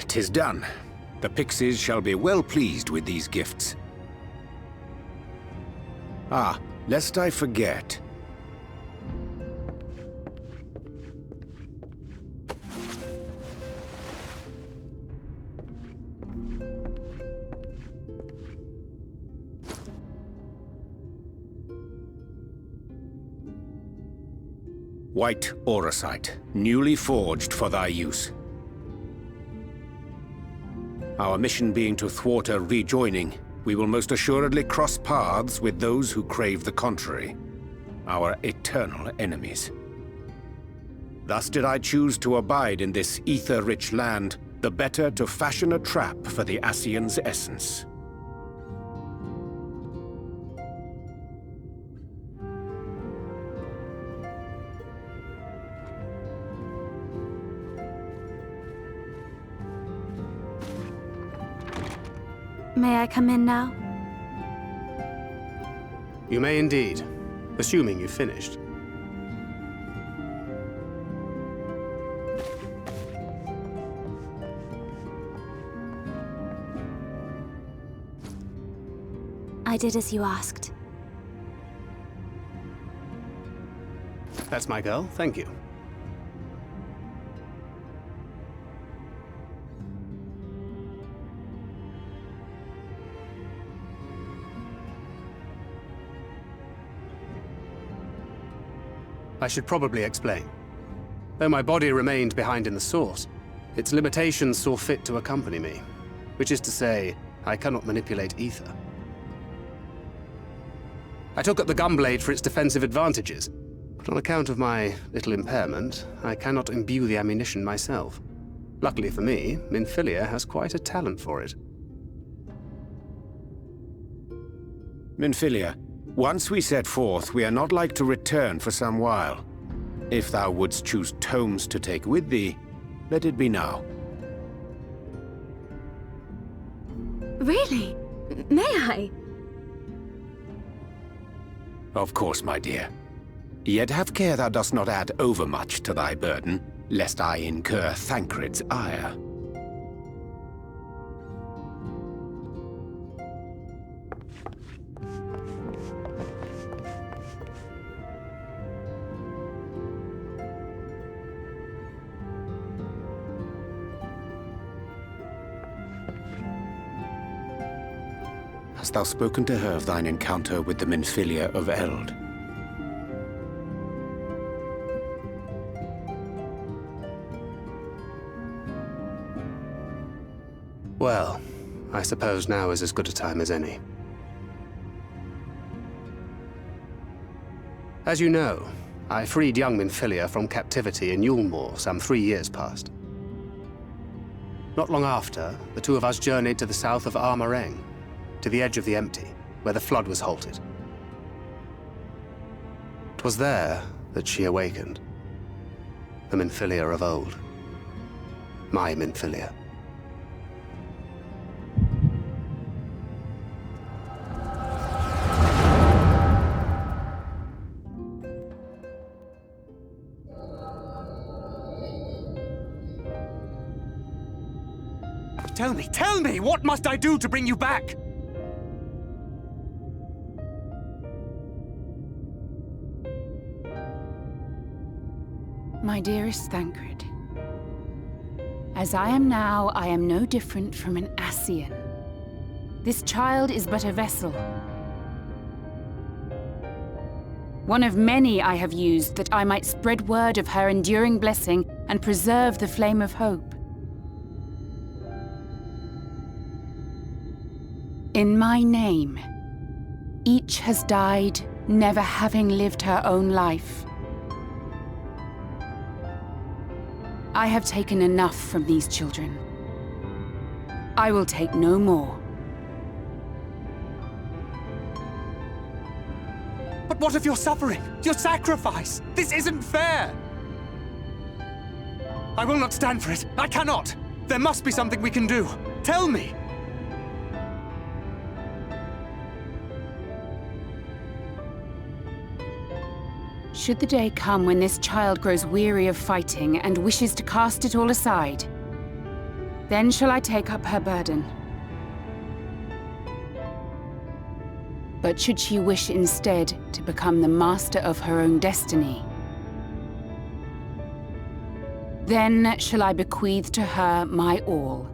'Tis done. The pixies shall be well pleased with these gifts. Ah, lest I forget. White auracite, newly forged for thy use. Our mission being to thwart a rejoining, we will most assuredly cross paths with those who crave the contrary, our eternal enemies. Thus did I choose to abide in this ether-rich land, the better to fashion a trap for the Ascian's essence. May I come in now? You may indeed, assuming you've finished. I did as you asked. That's my girl, thank you. I should probably explain. Though my body remained behind in the source, its limitations saw fit to accompany me, which is to say, I cannot manipulate ether. I took up the gunblade for its defensive advantages, but on account of my little impairment, I cannot imbue the ammunition myself. Luckily for me, Minfilia has quite a talent for it. Minfilia, once we set forth, we are not like to return for some while. If thou wouldst choose tomes to take with thee, let it be now. Really? May I? Of course, my dear. Yet have care thou dost not add overmuch to thy burden, lest I incur Thancred's ire. Hast thou spoken to her of thine encounter with the Minfilia of Eld? Well, I suppose now is as good a time as any. As you know, I freed young Minfilia from captivity in Yulmore some 3 years past. Not long after, the two of us journeyed to the south of Armareng, to the edge of the Empty, where the flood was halted. 'Twas there that she awakened. The Minfilia of old. My Minfilia. Tell me, what must I do to bring you back? My dearest Thancred, as I am now, I am no different from an Ascian. This child is but a vessel. One of many I have used that I might spread word of her enduring blessing and preserve the flame of hope. In my name, each has died, never having lived her own life. I have taken enough from these children. I will take no more. But what of your suffering? Your sacrifice? This isn't fair! I will not stand for it. I cannot! There must be something we can do. Tell me! Should the day come when this child grows weary of fighting and wishes to cast it all aside, Then shall I take up her burden. But should she wish instead to become the master of her own destiny, then shall I bequeath to her my all.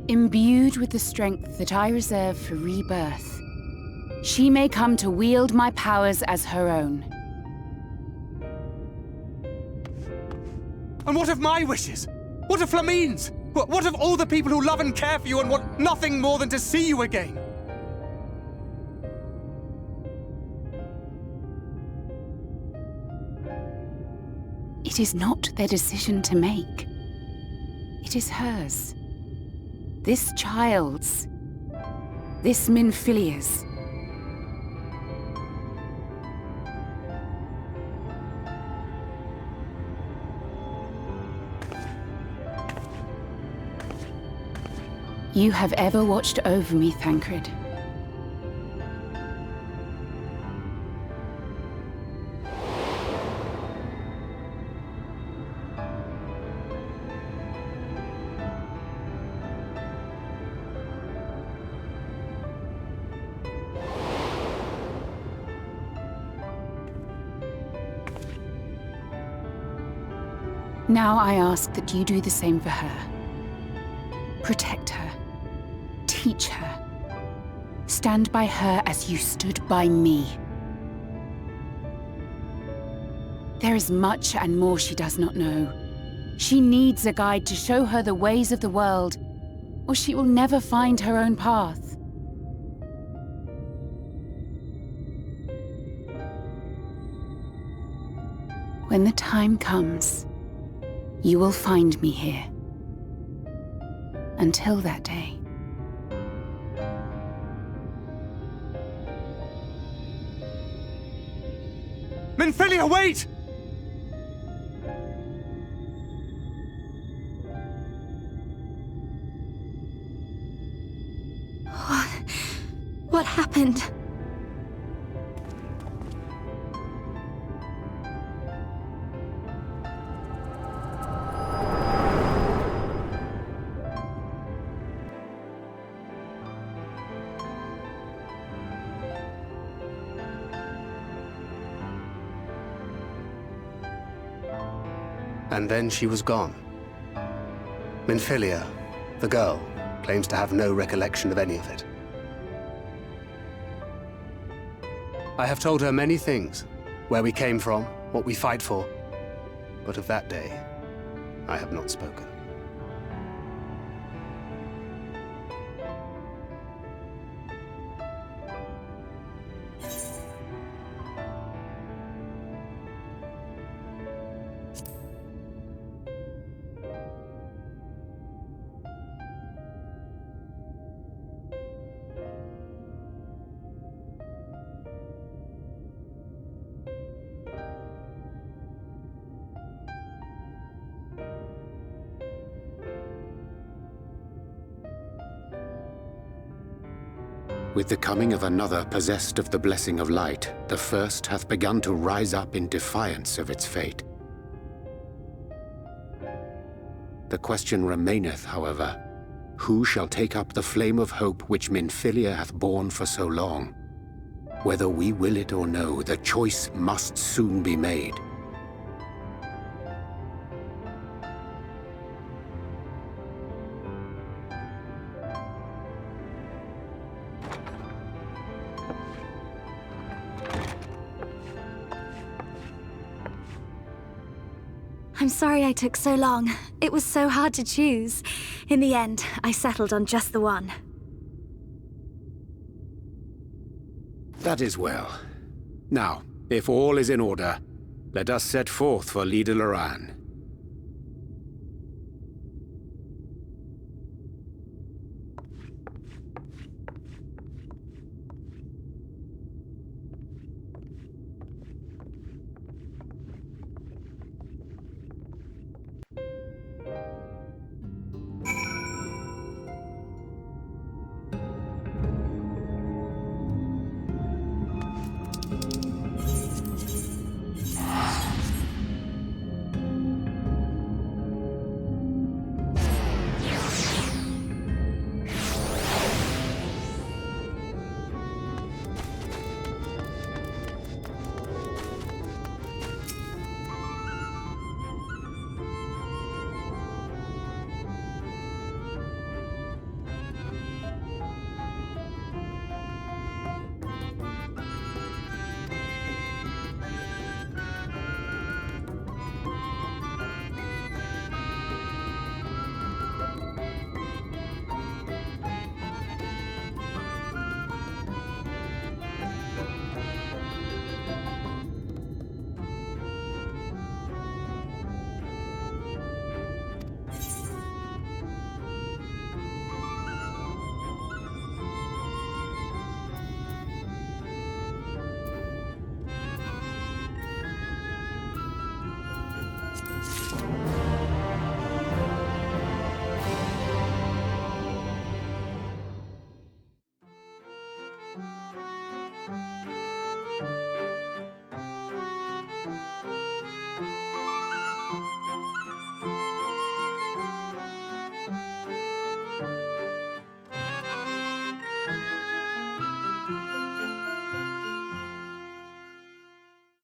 Imbued with the strength that I reserve for rebirth, she may come to wield my powers as her own. And what of my wishes? What of Flamine's? What of all the people who love and care for you and want nothing more than to see you again? It is not their decision to make. It is hers. This child's. This Minfilia's. You have ever watched over me, Thancred. Now I ask that you do the same for her. Protect her. Teach her. Stand by her as you stood by me. There is much and more she does not know. She needs a guide to show her the ways of the world, or she will never find her own path. When the time comes, you will find me here. Until that day. Minfilia, wait! What happened? And then she was gone. Minfilia, the girl, claims to have no recollection of any of it. I have told her many things, where we came from, what we fight for, but of that day, I have not spoken. With the coming of another possessed of the blessing of light, the first hath begun to rise up in defiance of its fate. The question remaineth, however, who shall take up the flame of hope which Minfilia hath borne for so long? Whether we will it or no, the choice must soon be made. I'm sorry I took so long. It was so hard to choose. In the end, I settled on just the one. That is well. Now, if all is in order, let us set forth for Lida Loran.